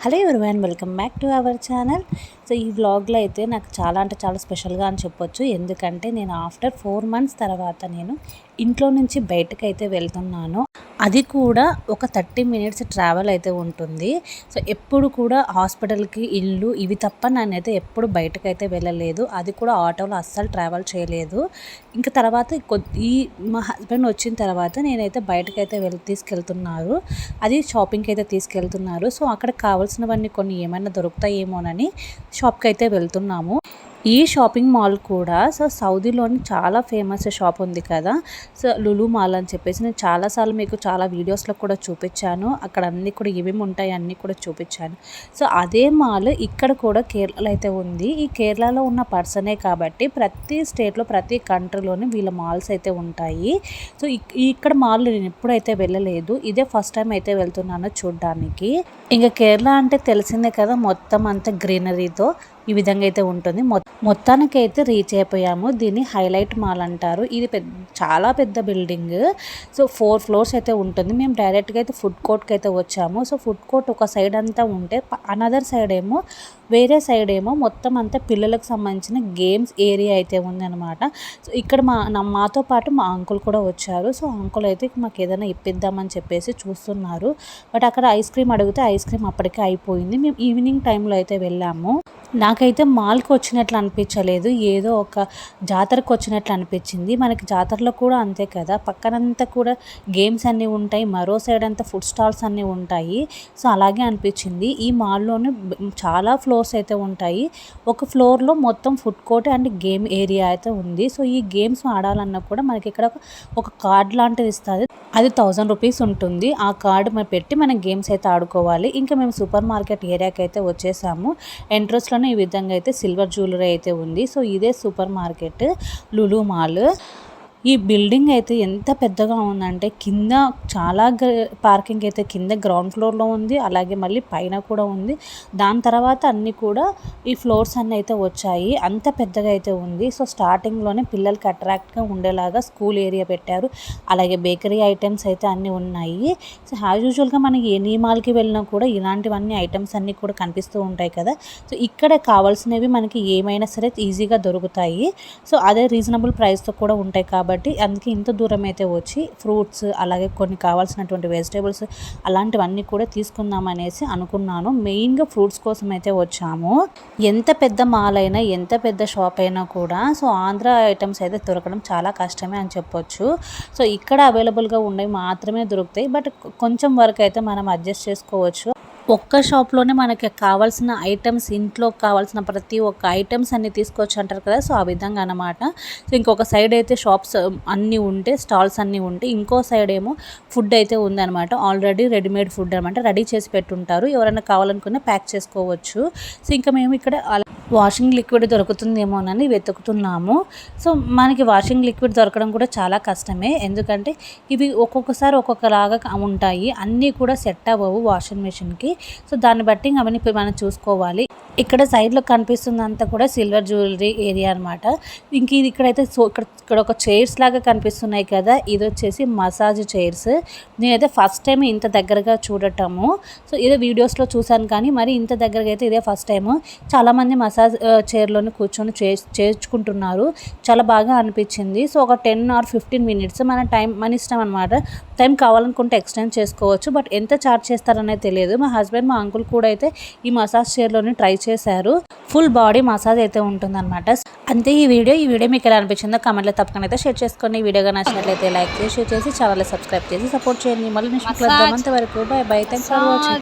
Hello everyone, welcome back to our channel. So ఈ వ్లాగ్లో అయితే నాకు చాలా అంటే చాలా స్పెషల్గా అని చెప్పొచ్చు. ఎందుకంటే నేను ఆఫ్టర్ 4 months తర్వాత నేను ఇంట్లో నుంచి బయటకు అయితే వెళ్తున్నాను. అది కూడా ఒక 30 minutes ట్రావెల్ అయితే ఉంటుంది. సో ఎప్పుడు కూడా హాస్పిటల్కి ఇల్లు ఇవి తప్ప నేనైతే ఎప్పుడు బయటకైతే వెళ్ళలేదు. అది కూడా ఆటోలో అస్సలు ట్రావెల్ చేయలేదు. ఇంకా తర్వాత ఈ మా హస్బెండ్ వచ్చిన తర్వాత నేనైతే బయటకైతే తీసుకెళ్తున్నారు. అది షాపింగ్కి అయితే తీసుకెళ్తున్నారు. సో అక్కడ కావాల్సినవన్నీ కొన్ని ఏమైనా దొరుకుతాయేమోనని షాప్కి అయితే వెళ్తున్నాము. ఈ షాపింగ్ మాల్ కూడా సౌదీలోని చాలా ఫేమస్ షాప్ ఉంది కదా, సో లులు మాల్ అని చెప్పేసి నేను చాలాసార్లు మీకు చాలా వీడియోస్లో కూడా చూపించాను. అక్కడ అన్నీ కూడా ఏమేమి ఉంటాయి అన్నీ కూడా చూపించాను. సో అదే మాల్ ఇక్కడ కూడా కేరళలో అయితే ఉంది. ఈ కేరళలో ఉన్న పర్సనే కాబట్టి ప్రతి స్టేట్లో ప్రతి కంట్రీలోని వీళ్ళ మాల్స్ అయితే ఉంటాయి. సో ఇక్కడ మాల్ నేను ఎప్పుడైతే వెళ్ళలేదు, ఇదే ఫస్ట్ టైం అయితే వెళ్తున్నాను చూడ్డానికి. ఇంకా కేరళ అంటే తెలిసిందే కదా, మొత్తం అంతా గ్రీనరీతో ఈ విధంగా అయితే ఉంటుంది. మొత్తానికైతే రీచ్ అయిపోయాము. దీన్ని హైలైట్ మాల్ అంటారు. ఇది చాలా పెద్ద బిల్డింగ్. సో 4 floors అయితే ఉంటుంది. మేము డైరెక్ట్గా అయితే ఫుడ్ కోర్ట్కి అయితే వచ్చాము. సో ఫుడ్ కోర్ట్ ఒక సైడ్ అంతా ఉంటే అనదర్ సైడ్ ఏమో వేరే సైడ్ ఏమో మొత్తం అంతా పిల్లలకు సంబంధించిన గేమ్స్ ఏరియా అయితే ఉందన్నమాట. సో ఇక్కడ మాతో పాటు మా అంకుల్ కూడా వచ్చారు. సో అంకుల్ అయితే మాకు ఏదైనా ఇప్పిద్దామని చెప్పేసి చూస్తున్నారు. బట్ అక్కడ ఐస్ క్రీమ్ అడిగితే ఐస్ క్రీమ్ అప్పటికే అయిపోయింది. మేము ఈవినింగ్ టైంలో అయితే వెళ్ళాము. నాకైతే మాల్కి వచ్చినట్లు అనిపించలేదు, ఏదో ఒక జాతరకు వచ్చినట్లు అనిపించింది. మనకి జాతరలో కూడా అంతే కదా, పక్కనంతా కూడా గేమ్స్ అన్నీ ఉంటాయి, మరో సైడ్ అంతా ఫుడ్ స్టాల్స్ అన్నీ ఉంటాయి. సో అలాగే అనిపించింది. ఈ మాల్లోనే చాలా ఫ్లోర్స్ అయితే ఉంటాయి. ఒక ఫ్లోర్లో మొత్తం food court and game area అయితే ఉంది. సో ఈ గేమ్స్ ఆడాలన్నా కూడా మనకి ఇక్కడ ఒక కార్డ్ లాంటిది ఇస్తుంది. అది 1000 rupees ఉంటుంది. ఆ కార్డు పెట్టి మనం గేమ్స్ అయితే ఆడుకోవాలి. ఇంకా మేము సూపర్ మార్కెట్ ఏరియాకి అయితే వచ్చేసాము. ఎంట్రన్స్లోనే ఈ విధంగా అయితే సిల్వర్ జ్యువెలరీ అయితే ఉంది. సో ఇదే సూపర్ మార్కెట్ లులు మాల్. ఈ బిల్డింగ్ అయితే ఎంత పెద్దగా ఉందంటే కింద చాలా పార్కింగ్ అయితే కింద గ్రౌండ్ ఫ్లోర్లో ఉంది, అలాగే మళ్ళీ పైన కూడా ఉంది. దాని తర్వాత అన్నీ కూడా ఈ ఫ్లోర్స్ అన్నీ అయితే వచ్చాయి. అంత పెద్దగా అయితే ఉంది. సో స్టార్టింగ్లోనే పిల్లలకి అట్రాక్ట్గా ఉండేలాగా స్కూల్ ఏరియా పెట్టారు. అలాగే బేకరీ ఐటమ్స్ అయితే అన్నీ ఉన్నాయి. సో యాజ్ యూజువల్గా మనకి ఎనీ మాల్కి వెళ్ళినా కూడా ఇలాంటివన్నీ ఐటమ్స్ అన్నీ కూడా కనిపిస్తూ ఉంటాయి కదా. సో ఇక్కడ కావాల్సినవి మనకి ఏమైనా సరే ఈజీగా దొరుకుతాయి. సో అదే రీజనబుల్ ప్రైస్తో కూడా ఉంటాయి కాబట్టి అందుకే ఇంత దూరం అయితే వచ్చి ఫ్రూట్స్ అలాగే కొన్ని కావాల్సినటువంటి వెజిటేబుల్స్ అలాంటివన్నీ కూడా తీసుకుందాం అనేసి అనుకున్నాను. మెయిన్గా ఫ్రూట్స్ కోసం అయితే వచ్చాము. ఎంత పెద్ద మాల్ అయినా ఎంత పెద్ద షాప్ అయినా కూడా సో ఆంధ్ర ఐటమ్స్ అయితే దొరకడం చాలా కష్టమే అని చెప్పొచ్చు. సో ఇక్కడ అవైలబుల్గా ఉండేవి మాత్రమే దొరుకుతాయి. బట్ కొంచెం వరకు అయితే మనం అడ్జస్ట్ చేసుకోవచ్చు. ఒక్క షాప్లోనే మనకి కావాల్సిన ఐటమ్స్, ఇంట్లో కావాల్సిన ప్రతి ఒక్క ఐటమ్స్ అన్నీ తీసుకోవచ్చు అంటారు కదా, సో ఆ విధంగా అన్నమాట. సో ఇంకొక సైడ్ అయితే షాప్స్ అన్నీ ఉంటే స్టాల్స్ అన్నీ ఉంటే ఇంకో సైడ్ ఏమో ఫుడ్ అయితే ఉందన్నమాట. ఆల్రెడీ రెడీమేడ్ ఫుడ్ అనమాట, రెడీ చేసి పెట్టుంటారు. ఎవరైనా కావాలనుకున్నా ప్యాక్ చేసుకోవచ్చు. సో ఇంకా మేము ఇక్కడ వాషింగ్ లిక్విడ్ దొరుకుతుందేమోనని వెతుకుతున్నాము. సో మనకి వాషింగ్ లిక్విడ్ దొరకడం కూడా చాలా కష్టమే. ఎందుకంటే ఇవి ఒక్కొక్కసారి ఒక్కొక్కలాగా ఉంటాయి, అన్నీ కూడా సెట్ అవ్వవు వాషింగ్ మెషిన్కి. సో దాన్ని బట్టి అవన్నీ మనం చూసుకోవాలి. ఇక్కడ సైడ్లో కనిపిస్తుందంతా కూడా సిల్వర్ జ్యువెలరీ ఏరియా అనమాట. ఇంక ఇది ఇక్కడైతే ఇక్కడ ఒక చైర్స్ లాగా కనిపిస్తున్నాయి కదా, ఇది వచ్చేసి మసాజ్ చైర్స్. నేనైతే ఫస్ట్ టైం ఇంత దగ్గరగా చూడటము. సో ఇదే వీడియోస్లో చూశాను కానీ మరి ఇంత దగ్గరగా అయితే ఇదే ఫస్ట్ టైము. చాలామంది మసాజ్ చైర్లోనే కూర్చొని చేర్చుకుంటున్నారు. చాలా బాగా అనిపించింది. సో ఒక 10 or 15 minutes మన ఇష్టం అనమాట. టైం కావాలనుకుంటే ఎక్స్టెండ్ చేసుకోవచ్చు. బట్ ఎంత ఛార్జ్ చేస్తారనేది తెలియదు. మా హస్బెండ్ మా అంకుల్ కూడా అయితే ఈ మసాజ్ చైర్లోనే ట్రై చేశారు. ఫుల్ బాడీ మసాజ్ అయితే ఉంటుందన్నమాట. అంతే ఈ వీడియో మీకు ఎలా అనిపించిందో కామెంట్లో తప్పకుండా అయితే షేర్ చేసుకోండి. ఈ వీడియోగా నచ్చినట్లయితే లైక్ చేసి షేర్ చేసి ఛానల్ సబ్స్క్రైబ్ చేసి సపోర్ట్ చేయండి. మళ్ళీ నెక్స్ట్ అంతవరకు by by. Thanks for watching.